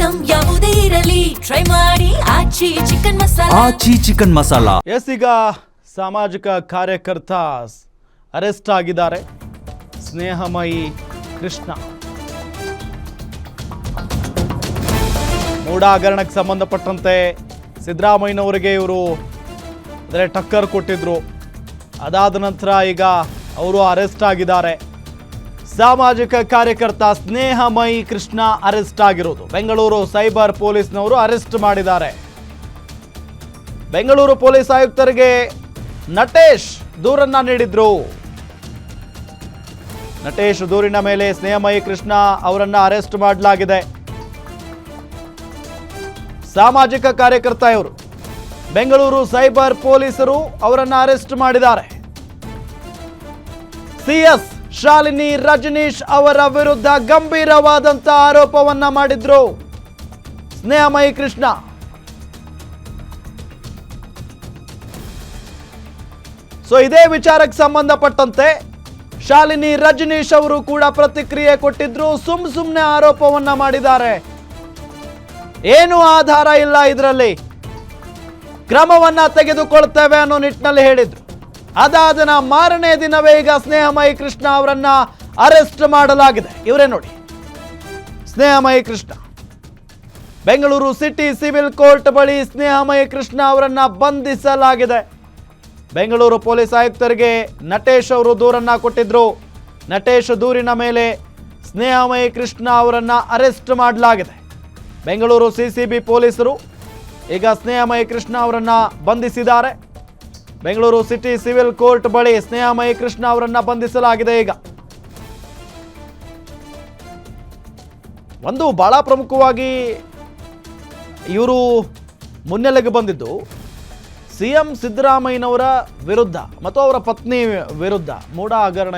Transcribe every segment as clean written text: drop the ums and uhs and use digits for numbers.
Item ಯಾವುದೇ ಇರಲಿ try ಮಾಡಿ ಆಚಿ ಚಿಕನ್ ಮಸಾಲಾ. ಈಗ ಸಾಮಾಜಿಕ ಕಾರ್ಯಕರ್ತ ಅರೆಸ್ಟ್ ಆಗಿದ್ದಾರೆ. ಸ್ನೇಹಮಯಿ ಕೃಷ್ಣ ಮೂಡ ಹಗರಣಕ್ಕೆ ಸಂಬಂಧಪಟ್ಟಂತೆ ಸಿದ್ದರಾಮಯ್ಯನವರಿಗೆ ಇವರು ಟಕ್ಕರ್ ಕೊಟ್ಟಿದ್ರು. ಅದಾದ ನಂತರ ಈಗ ಅವರು ಅರೆಸ್ಟ್ ಆಗಿದ್ದಾರೆ. ಸಾಮಾಜಿಕ ಕಾರ್ಯಕರ್ತ ಸ್ನೇಹಮಯಿ ಕೃಷ್ಣ ಅರೆಸ್ಟ್ ಆಗಿರೋದು ಬೆಂಗಳೂರು ಸೈಬರ್ ಪೊಲೀಸ್ನವರು ಅರೆಸ್ಟ್ ಮಾಡಿದ್ದಾರೆ. ಬೆಂಗಳೂರು ಪೊಲೀಸ್ ಆಯುಕ್ತರಿಗೆ ನಟೇಶ್ ದೂರನ್ನ ನೀಡಿದ್ರು. ನಟೇಶ್ ದೂರಿನ ಮೇಲೆ ಸ್ನೇಹಮಯಿ ಕೃಷ್ಣ ಅವರನ್ನ ಅರೆಸ್ಟ್ ಮಾಡಲಾಗಿದೆ. ಸಾಮಾಜಿಕ ಕಾರ್ಯಕರ್ತ ಇವರು ಬೆಂಗಳೂರು ಸೈಬರ್ ಪೊಲೀಸರು ಅವರನ್ನ ಅರೆಸ್ಟ್ ಮಾಡಿದ್ದಾರೆ. ಸಿಎಸ್ ಶಾಲಿನಿ ರಜನೀಶ್ ಅವರ ವಿರುದ್ಧ ಗಂಭೀರವಾದಂತ ಆರೋಪವನ್ನ ಮಾಡಿದ್ರು ಸ್ನೇಹಮಯಿ ಕೃಷ್ಣ. ಇದೇ ವಿಚಾರಕ್ಕೆ ಸಂಬಂಧಪಟ್ಟಂತೆ ಶಾಲಿನಿ ರಜನೀಶ್ ಅವರು ಕೂಡ ಪ್ರತಿಕ್ರಿಯೆ ಕೊಟ್ಟಿದ್ರು. ಸುಮ್ಮನೆ ಆರೋಪವನ್ನ ಮಾಡಿದ್ದಾರೆ. ಏನು ಆಧಾರ ಇಲ್ಲ, ಇದರಲ್ಲಿ ಕ್ರಮವನ್ನ ತೆಗೆದುಕೊಳ್ತೇವೆ ಅನ್ನೋ ನಿಟ್ಟಿನಲ್ಲಿ ಹೇಳಿದ್ರು. ಅದಾದ ಮಾರನೇ ದಿನವೇ ಈಗ ಸ್ನೇಹಮಯಿ ಕೃಷ್ಣ ಅವರನ್ನ ಅರೆಸ್ಟ್ ಮಾಡಲಾಗಿದೆ. ಇವರೇ ನೋಡಿ, Snehamayi Krishna Bengaluru city civil court ಬಳಿ ಸ್ನೇಹಮಯಿ ಕೃಷ್ಣ ಅವರನ್ನ ಬಂಧಿಸಲಾಗಿದೆ. ಬೆಂಗಳೂರು ಪೊಲೀಸ್ ಆಯುಕ್ತರಿಗೆ ನಟೇಶ್ ಅವರು ದೂರನ್ನ ಕೊಟ್ಟಿದ್ರು. ನಟೇಶ್ ದೂರಿನ ಮೇಲೆ ಸ್ನೇಹಮಯಿ ಕೃಷ್ಣ ಅವರನ್ನ ಅರೆಸ್ಟ್ ಮಾಡಲಾಗಿದೆ. ಬೆಂಗಳೂರು ಸಿಸಿಬಿ ಪೊಲೀಸರು ಈಗ ಸ್ನೇಹಮಯಿ ಕೃಷ್ಣ ಅವರನ್ನ ಬಂಧಿಸಿದ್ದಾರೆ. ಬೆಂಗಳೂರು ಸಿಟಿ ಸಿವಿಲ್ ಕೋರ್ಟ್ ಬಳಿ ಸ್ನೇಹಮಯಿ ಕೃಷ್ಣ ಅವರನ್ನ ಬಂಧಿಸಲಾಗಿದೆ. ಈಗ ಒಂದು ಬಹಳ ಪ್ರಮುಖವಾಗಿ ಇವರು ಮುನ್ನೆಲೆಗೆ ಬಂದಿದ್ದು ಸಿಎಂ ಸಿದ್ದರಾಮಯ್ಯನವರ ವಿರುದ್ಧ ಮತ್ತು ಅವರ ಪತ್ನಿ ವಿರುದ್ಧ ಮೂಡ ಹಗರಣ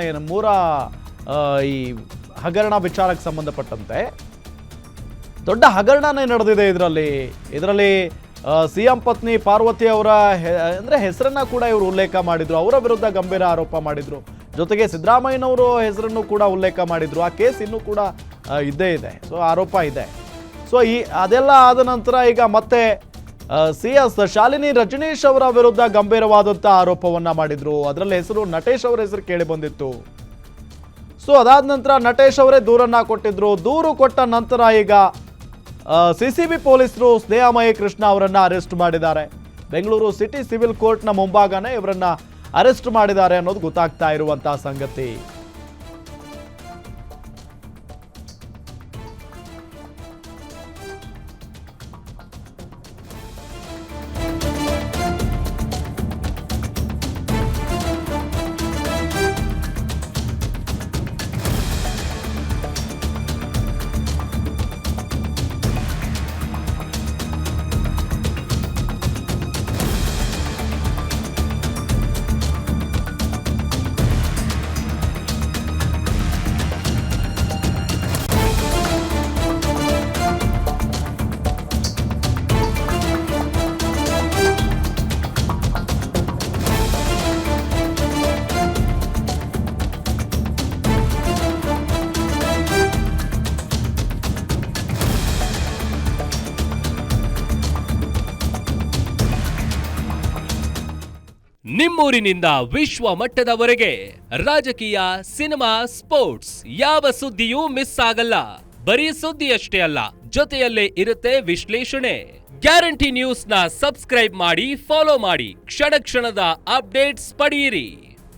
ಈ ಹಗರಣ ವಿಚಾರಕ್ಕೆ ಸಂಬಂಧಪಟ್ಟಂತೆ ದೊಡ್ಡ ಹಗರಣನೇ ನಡೆದಿದೆ. ಇದರಲ್ಲಿ ಸಿಎಂ ಪತ್ನಿ ಪಾರ್ವತಿ ಅವರ ಹೆಸರನ್ನ ಕೂಡ ಇವರು ಉಲ್ಲೇಖ ಮಾಡಿದ್ರು. ಅವರ ವಿರುದ್ಧ ಗಂಭೀರ ಆರೋಪ ಮಾಡಿದ್ರು. ಜೊತೆಗೆ ಸಿದ್ದರಾಮಯ್ಯನವರು ಹೆಸರನ್ನು ಕೂಡ ಉಲ್ಲೇಖ ಮಾಡಿದ್ರು. ಆ ಕೇಸ್ ಇನ್ನೂ ಕೂಡ ಇದ್ದೇ ಇದೆ. ಆರೋಪ ಇದೆ. ಅದೆಲ್ಲ ಆದ ನಂತರ ಈಗ ಮತ್ತೆ ಸಿಎಸ್ ಶಾಲಿನಿ ರಜನೀಶ್ ಅವರ ವಿರುದ್ಧ ಗಂಭೀರವಾದಂಥ ಆರೋಪವನ್ನ ಮಾಡಿದ್ರು. ಅದರಲ್ಲಿ ಹೆಸರು ನಟೇಶ್ ಅವರ ಹೆಸರು ಕೇಳಿ ಬಂದಿತ್ತು. ಅದಾದ ನಂತರ ನಟೇಶ್ ಅವರೇ ದೂರನ್ನ ಕೊಟ್ಟಿದ್ರು. ದೂರು ಕೊಟ್ಟ ನಂತರ ಈಗ ಸಿಸಿಬಿ ಪೊಲೀಸರು ಸ್ನೇಹಮಯಿ ಕೃಷ್ಣ ಅವರನ್ನ ಅರೆಸ್ಟ್ ಮಾಡಿದ್ದಾರೆ. ಬೆಂಗಳೂರು ಸಿಟಿ ಸಿವಿಲ್ ಕೋರ್ಟ್ನ ಮುಂಭಾಗನೇ ಇವರನ್ನ ಅರೆಸ್ಟ್ ಮಾಡಿದ್ದಾರೆ ಅನ್ನೋದು ಗೊತ್ತಾಗ್ತಾ ಇರುವಂತಹ ಸಂಗತಿ. ನಿಮ್ಮೂರಿನಿಂದ ವಿಶ್ವ ಮಟ್ಟದವರೆಗೆ ರಾಜಕೀಯ, ಸಿನಿಮಾ, ಸ್ಪೋರ್ಟ್ಸ್ ಯಾವ ಸುದ್ದಿಯೂ ಮಿಸ್ ಆಗಲ್ಲ. ಬರೀ ಸುದ್ದಿಯಷ್ಟೇ ಅಲ್ಲ, ಜೊತೆಯಲ್ಲೇ ಇರುತ್ತೆ ವಿಶ್ಲೇಷಣೆ. ಗ್ಯಾರಂಟಿ ನ್ಯೂಸ್ನ ಸಬ್ಸ್ಕ್ರೈಬ್ ಮಾಡಿ, ಫಾಲೋ ಮಾಡಿ, ಕ್ಷಣ ಕ್ಷಣದ ಅಪ್ಡೇಟ್ಸ್ ಪಡೆಯಿರಿ.